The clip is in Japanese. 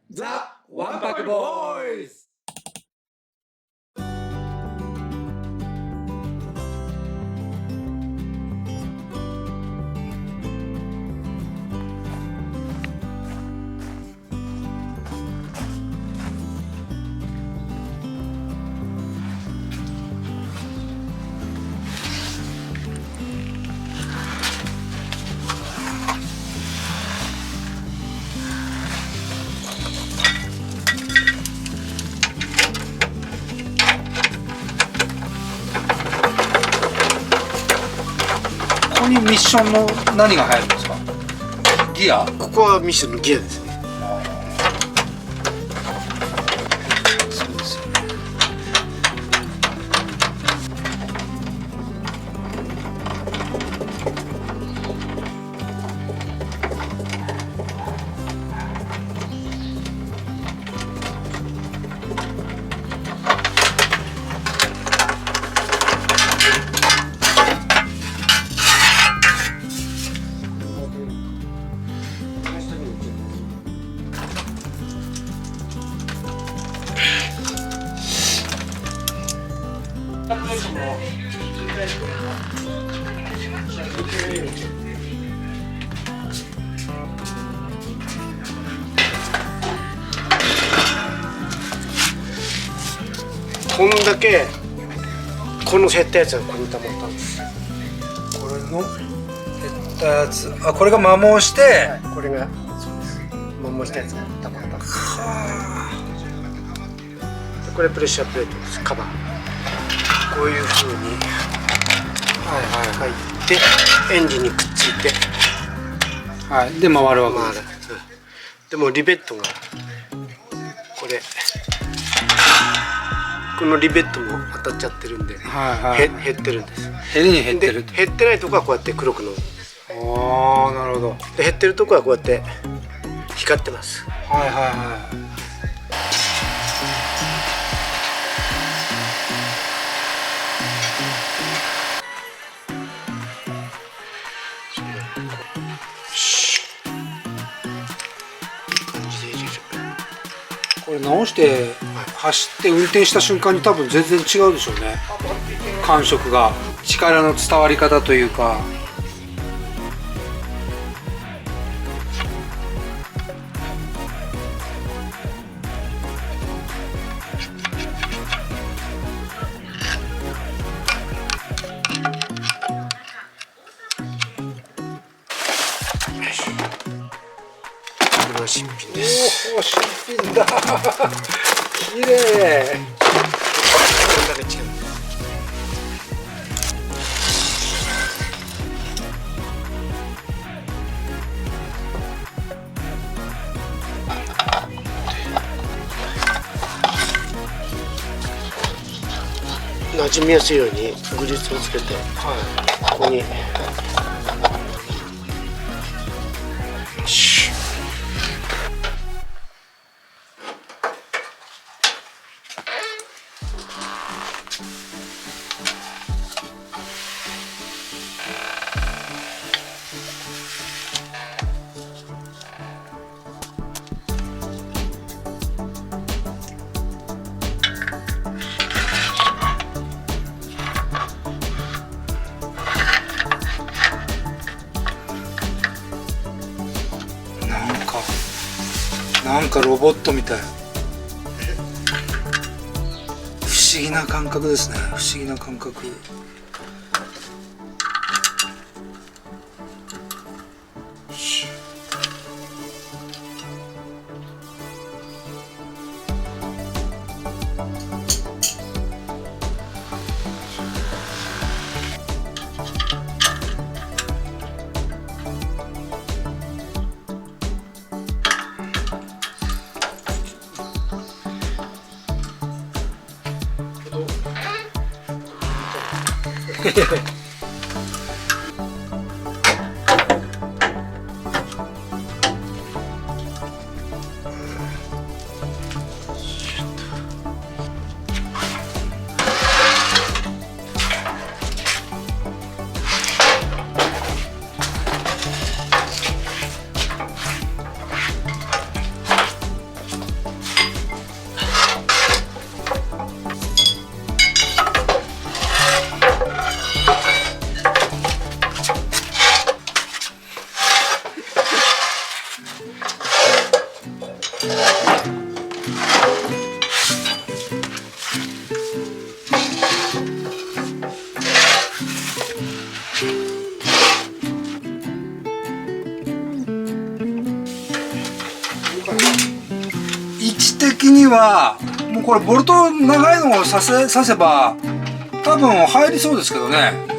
ザ・ワンパクボーイズ。ここにミッションの何が入るんですか？ギア？ここはミッションのギアですね。そうですよね。こんだけこの減ったやつがここに溜まったんです。これの減ったやつ、あ、これが摩耗して、はい、これがそうです。摩耗したやつが溜まったんです。これプレッシャープレートです。カバー。こういう風に入ってエンジンにくっついて、はい、で回るわけです。でもリベットがこのリベットも当たっちゃってるんで、減ってるんです。ヘリに減ってる。減ってないとこはこうやって黒くの。ああ、なるほど。で減ってるとこはこうやって光ってます。はいはいはい。これ直して走って運転した瞬間に多分全然違うでしょうね。感触が、力の伝わり方というか。これは新品です。おお、新品だ。綺麗。これだけ違う。馴染みやすいようにグリスをつけて、ここになんかロボットみたい。不思議な感覚ですね。不思議な感覚。位置的にはもうこれボルト長いのを刺せば多分入りそうですけどね。